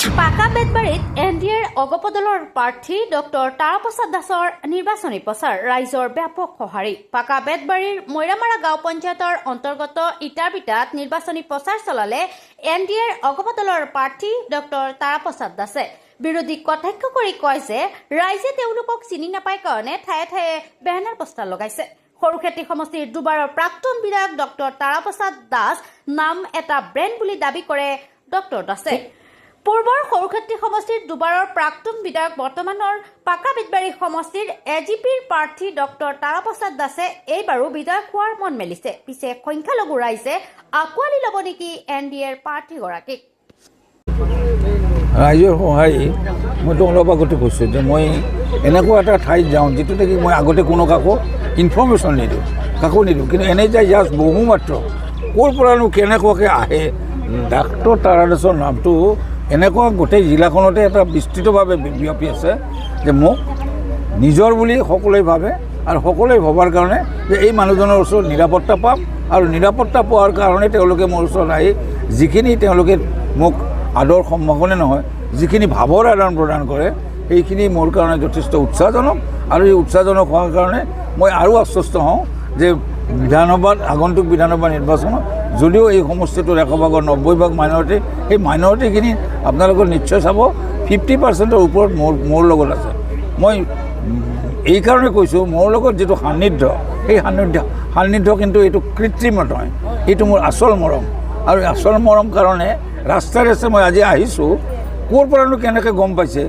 পাকা বেতবাৰীত এনডিএৰ অগপদলৰ প্ৰাৰ্থী ডক্টৰ তাৰাপ্ৰসাদ দাসৰ নিৰ্বাচনী প্ৰচাৰ ৰাইজৰ ব্যাপক সঁহাৰি। পাকা বেতবাৰীৰ মৈৰামাৰা গাঁও পঞ্চায়তৰ অন্তৰ্গত ইটাৰবিটাত নিৰ্বাচনী প্ৰচাৰ চলালে এনডিএৰ অগপদলৰ প্ৰাৰ্থী ডক্টৰ তাৰাপ্ৰসাদ দাসে। বিৰোধীক কটাক্ষ কৰি কয় যে ৰাইজে তেওঁলোকক চিনি নাপায় কাৰণে ঠায়ে ঠায়ে বেনাৰ পোষ্টাৰ লগাইছে। সৰুখেতি সমষ্টিৰ দুবাৰৰ প্ৰাক্তন বিধায়ক ডক্টৰ তাৰাপ্ৰসাদ দাস নাম এটা ব্ৰেণ্ড বুলি দাবী কৰে ডক্টৰ দাসে। পূৰ্বৰ সৰুখেতি সমষ্টিৰ দুবাৰৰ প্ৰাক্তন বিধায়ক বৰ্তমানৰ পাকা বেতবাৰী সমষ্টিৰ এজিপিৰ প্ৰাৰ্থী ডক্টৰ তাৰাপ্ৰসাদ দাসে এইবাৰো বিধায়ক হোৱাৰ মন মেলিছে। পিছে সংখ্যালঘু ৰাইজে আঁকোৱালি ল'ব নেকি এনডিএৰ প্ৰাৰ্থীগৰাকীক? ৰাইজৰ সহায় মইতো অলপ আগতে কৈছোঁ যে মই এনেকুৱা এটা ঠাইত যাওঁ যিটো নেকি মই আগতে কোনো কাকো ইনফৰ্মেশ্যন নিদিওঁ, কাকো নিদিওঁ, কিন্তু এনেই যায় জাষ্ট বহু মাত্ৰ ক'ৰ পৰানো কেনেকুৱাকৈ আহে। ডাক্তৰ তাৰা দাসৰ নামটো এনেকুৱা গোটেই জিলাখনতে এটা বিস্তৃতভাৱে বিয়পি আছে যে মোক নিজৰ বুলি সকলোৱে ভাবে আৰু সকলোৱে ভবাৰ কাৰণে যে এই মানুহজনৰ ওচৰত নিৰাপত্তা পাম আৰু নিৰাপত্তা পোৱাৰ কাৰণে তেওঁলোকে মোৰ ওচৰত আহি যিখিনি তেওঁলোকে মোক আদৰ সম্ভাষণে নহয় যিখিনি ভাৱৰ আদান প্ৰদান কৰে সেইখিনি মোৰ কাৰণে যথেষ্ট উৎসাহজনক। আৰু এই উৎসাহজনক হোৱাৰ কাৰণে মই আৰু আশ্বস্ত হওঁ যে বিধানসভাত আগন্তুক বিধানসভা নিৰ্বাচনত যদিও এই সমষ্টিটোৰ 100%, 90% মাইনৰিটি, সেই মাইনৰিটিখিনি আপোনালোকে নিশ্চয় চাব 50%ৰ ওপৰত মোৰ লগত আছে। মই এইকাৰণে কৈছোঁ মোৰ লগত যিটো সান্নিধ্য, সেই সান্নিধ্য কিন্তু এইটো কৃত্ৰিম নহয়, এইটো মোৰ আচল মৰম। আৰু আচল মৰম কাৰণে ৰাস্তাৰে মই আজি আহিছোঁ, ক'ৰ পৰানো কেনেকৈ গম পাইছে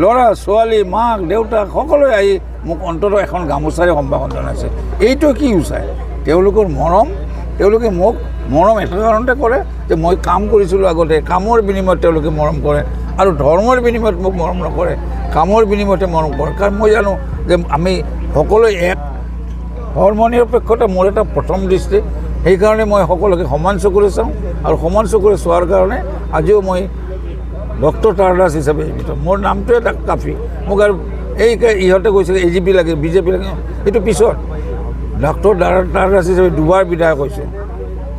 ল'ৰা ছোৱালী মাক দেউতাক সকলোৱে আহি মোক অন্ততঃ এখন গামোচাৰে সম্ভাষণ জনাইছে। এইটো কি উচায় তেওঁলোকৰ মৰম। তেওঁলোকে মোক মৰম এটা কাৰণতে কৰে যে মই কাম কৰিছিলোঁ আগতে, কামৰ বিনিময়ত তেওঁলোকে মৰম কৰে আৰু ধৰ্মৰ বিনিময়ত মোক মৰম নকৰে, কামৰ বিনিময়তে মৰম কৰে। কাৰণ মই জানো যে আমি সকলোৱে এক, ধৰ্ম নিৰপেক্ষতা মোৰ এটা প্ৰথম দৃষ্টি। সেইকাৰণে মই সকলোকে সমান চকুৰে চাওঁ আৰু সমান চকুৰে চোৱাৰ কাৰণে আজিও মই ডক্টৰ তাৰা দাস হিচাপে মোৰ নামটোৱে এটা কাফি। মোক আৰু এই ইহঁতে কৈছে এজিপি লাগে বিজেপি লাগে, সেইটো পিছত ডক্টৰ তাৰা দাস হিচাপে দুবাৰ বিধায়ক হৈছোঁ।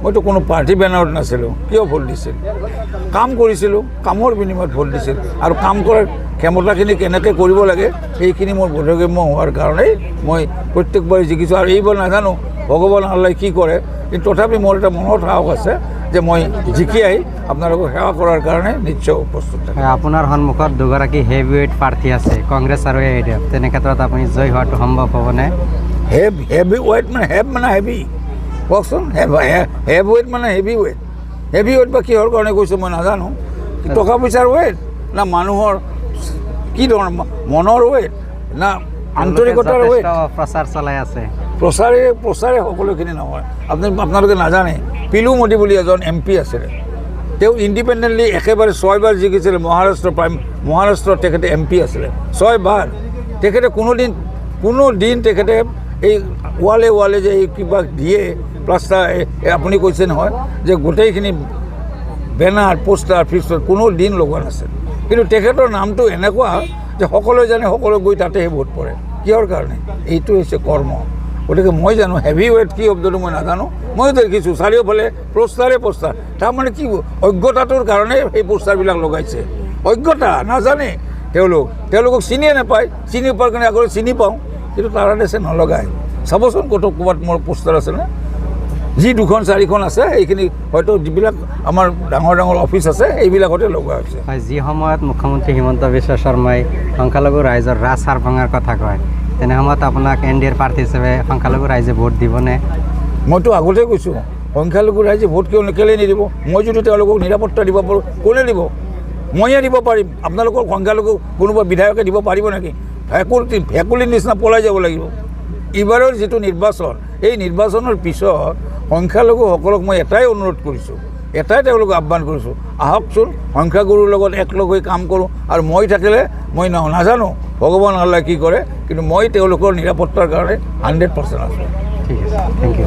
মইতো কোনো পাৰ্টি বেনাৰত নাছিলোঁ, কিয় ভোট দিছিল? কাম কৰিছিলোঁ, কামৰ বিনিময়ত ভোট দিছিল আৰু কাম কৰাৰ ক্ষমতাখিনি কেনেকৈ কৰিব লাগে সেইখিনি মোৰ বোধগম্য হোৱাৰ কাৰণেই মই প্ৰত্যেকবাৰে জিকিছোঁ। আৰু এইবাৰ নাজানো ভগৱান আল্লাই কি কৰে, কিন্তু তথাপি মোৰ এটা মনত সাহস আছে যে মই জিকি আহি আপোনালোকক সেৱা কৰাৰ কাৰণে নিশ্চয় উপস্থিত থাকিম। আপোনাৰ সন্মুখত দুগৰাকী হেভিৱেইট প্ৰাৰ্থী আছে, কংগ্ৰেছ আৰু এডিএফ, তেনে ক্ষেত্ৰত আপুনি জয় হোৱাটো সম্ভৱ হ'বনে? হেভিৱেইট মানে হেভি কওকচোন। হেভিৱেইট মানে হেভিৱেইট বা কিহৰ কাৰণে কৈছোঁ মই নাজানো। টকা পইচাৰ ৱেইট না মানুহৰ কি ধৰণৰ মনৰ ৱেইট না আন্তৰিকতাৰ ৱেইট? প্ৰচাৰ চলাই আছে। প্ৰচাৰে সকলোখিনি নহয়। আপোনালোকে নাজানে পিলু মোদী বুলি এজন MP আছিলে, তেওঁ ইণ্ডিপেণ্ডেণ্টলি একেবাৰে 6 বাৰ জিকিছিলে। মহাৰাষ্ট্ৰত তেখেতে MP আছিলে 6 বাৰ। তেখেতে কোনো দিন তেখেতে এই ৱালে যে এই কিবা দিয়ে প্লাষ্টাৰ, আপুনি কৈছে নহয় যে গোটেইখিনি বেনাৰ পোষ্টাৰ ফিক্সাৰ কোনো দিন লগোৱা নাছিল। কিন্তু তেখেতৰ নামটো এনেকুৱা যে সকলোৱে জানে, সকলোৱে গৈ তাতেহে ভোট পৰে। কিহৰ কাৰণে? এইটো হৈছে কৰ্ম। গতিকে মই জানো হেভিৱেইট কি শব্দটো মই নাজানো। ময়ো দেখিছোঁ চাৰিওফালে পোষ্টাৰ। তাৰমানে কি অজ্ঞতাটোৰ কাৰণে সেই পোষ্টাৰবিলাক লগাইছে। অজ্ঞতা, নাজানে তেওঁলোকক চিনিয়ে নাপায়। চিনি পোৱাৰ কাৰণে আগতে চিনি পাওঁ, কিন্তু তাৰা দাসে নলগায়। চাবচোন ক'ৰবাত মোৰ পোষ্টাৰ আছেনে? যি 2-4খন আছে সেইখিনি হয়তো যিবিলাক আমাৰ ডাঙৰ অফিচ আছে এইবিলাকতে লগোৱা হৈছে। হয়, যি সময়ত মুখ্যমন্ত্ৰী হিমন্ত বিশ্ব শৰ্মাই সংখ্যালঘু ৰাইজৰ ৰাজ সাৰ ভঙাৰ কথা কয়, তেনে সময়ত আপোনাক এনডিএৰ প্ৰাৰ্থী হিচাপে সংখ্যালঘু ৰাইজে ভোট দিবনে? মইতো আগতে কৈছোঁ সংখ্যালঘু ৰাইজে ভোট কেলৈ নিদিব? মই যদি তেওঁলোকক নিৰাপত্তা দিব পাৰোঁ, কোনে দিব? ময়ে দিব পাৰিম। আপোনালোকৰ সংখ্যালঘু কোনোবা বিধায়কে দিব পাৰিব নেকি? ভেকুলীৰ নিচিনা পলাই যাব লাগিব। এইবাৰৰ যিটো নিৰ্বাচন, এই নিৰ্বাচনৰ পিছত সংখ্যালঘুসকলক মই এটাই অনুৰোধ কৰিছোঁ, এটাই তেওঁলোকক আহ্বান কৰিছোঁ, আহকচোন সংখ্যাগুৰুৰ লগত একলগ হৈ কাম কৰোঁ। আৰু মই থাকিলে মই নাজানো ভগৱান আল্লাই কি কৰে, কিন্তু মই তেওঁলোকৰ নিৰাপত্তাৰ কাৰণে 100% আছোঁ। ঠিক আছে, থেংক ইউ।